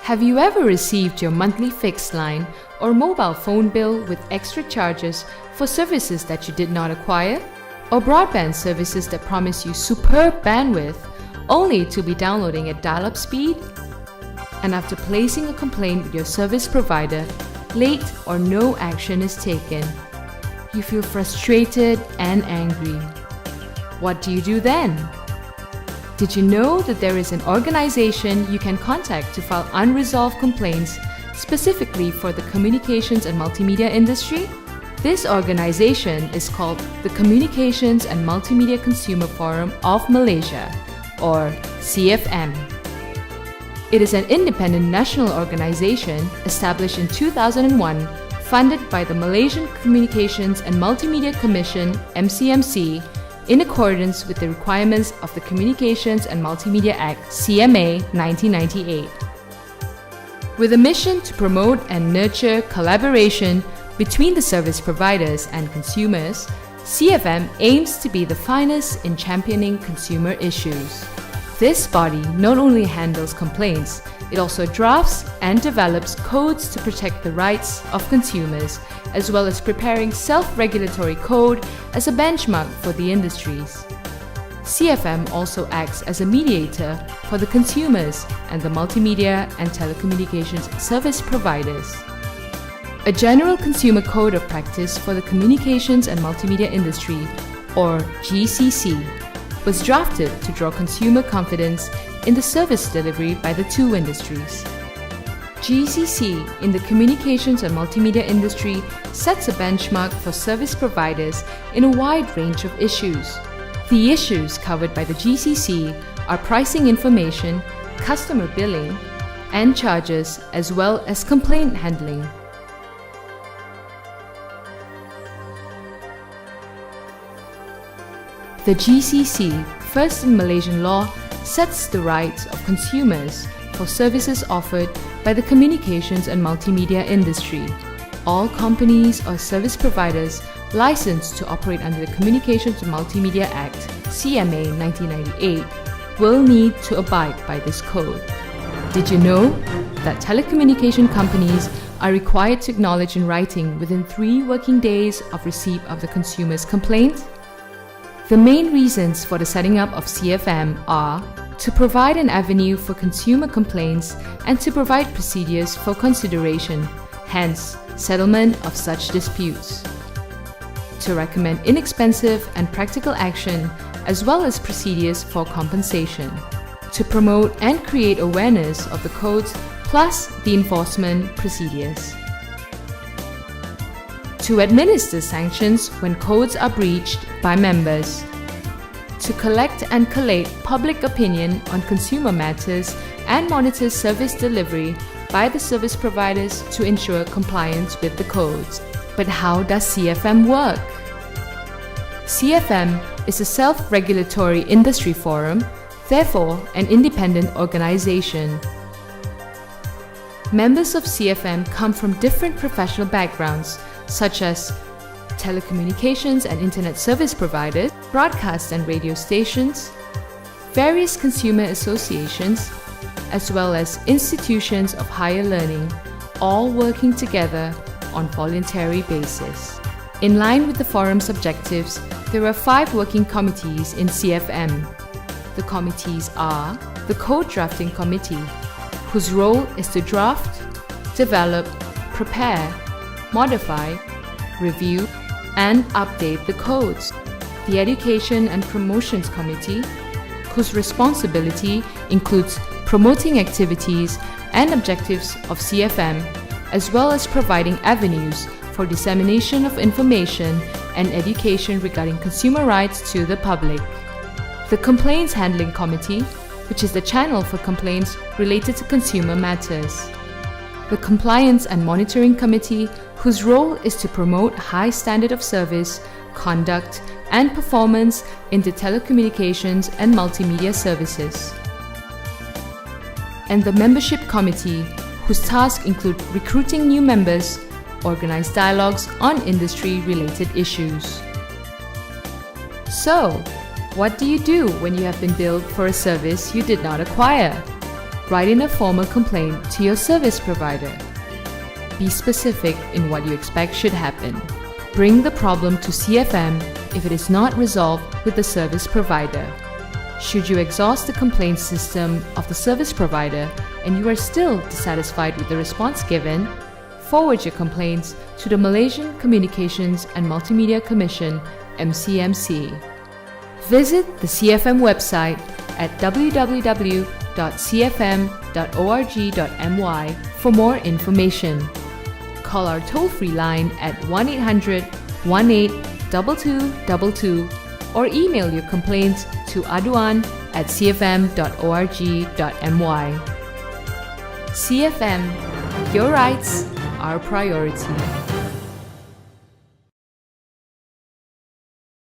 Have you ever received your monthly fixed line or mobile phone bill with extra charges for services that you did not acquire? Or broadband services that promise you superb bandwidth only to be downloading at dial-up speed? And after placing a complaint with your service provider, late or no action is taken. You feel frustrated and angry. What do you do then? Did you know that there is an organization you can contact to file unresolved complaints specifically for the communications and multimedia industry? This organization is called the Communications and Multimedia Consumer Forum of Malaysia, or CFM. It is an independent national organization established in 2001, funded by the Malaysian Communications and Multimedia Commission (MCMC), in accordance with the requirements of the Communications and Multimedia Act (CMA) 1998. With a mission to promote and nurture collaboration between the service providers and consumers, CFM aims to be the finest in championing consumer issues. This body not only handles complaints, it also drafts and develops codes to protect the rights of consumers, as well as preparing self-regulatory code as a benchmark for the industries. CFM also acts as a mediator for the consumers and the multimedia and telecommunications service providers. A General Consumer Code of Practice for the Communications and Multimedia Industry, or GCC, was drafted to draw consumer confidence in the service delivery by the two industries. GCC in the communications and multimedia industry sets a benchmark for service providers in a wide range of issues. The issues covered by the GCC are pricing information, customer billing, and charges, as well as complaint handling. The GCC, first in Malaysian law, sets the rights of consumers for services offered by the communications and multimedia industry. All companies or service providers licensed to operate under the Communications and Multimedia Act (CMA) 1998 will need to abide by this code. Did you know that telecommunication companies are required to acknowledge in writing within 3 working days of receipt of the consumer's complaint? The main reasons for the setting up of CFM are to provide an avenue for consumer complaints and to provide procedures for consideration, hence settlement of such disputes. To recommend inexpensive and practical action as well as procedures for compensation. To promote and create awareness of the codes plus the enforcement procedures. To administer sanctions when codes are breached by members. To collect and collate public opinion on consumer matters and monitor service delivery by the service providers to ensure compliance with the codes. But how does CFM work? CFM is a self-regulatory industry forum, therefore an independent organization. Members of CFM come from different professional backgrounds, such as telecommunications and internet service providers, broadcast and radio stations, various consumer associations, as well as institutions of higher learning, all working together on voluntary basis. In line with the forum's objectives, there are 5 working committees in CFM. The committees are the Code Drafting Committee, whose role is to draft, develop, prepare, modify, review, and update the codes. The Education and Promotions Committee, whose responsibility includes promoting activities and objectives of CFM, as well as providing avenues for dissemination of information and education regarding consumer rights to the public. The Complaints Handling Committee, which is the channel for complaints related to consumer matters. The Compliance and Monitoring Committee, whose role is to promote high standard of service, conduct, and performance in the telecommunications and multimedia services. And the Membership Committee, whose tasks include recruiting new members, organize dialogues on industry-related issues. So, what do you do when you have been billed for a service you did not acquire? Write in a formal complaint to your service provider. Be specific in what you expect should happen. Bring the problem to CFM if it is not resolved with the service provider. Should you exhaust the complaint system of the service provider and you are still dissatisfied with the response given, forward your complaints to the Malaysian Communications and Multimedia Commission, MCMC. Visit the CFM website at www.cfm.org.my for more information. Call our toll-free line at 1-800-18-2222 or email your complaints to aduan@cfm.org.my. CFM, your rights, our priority.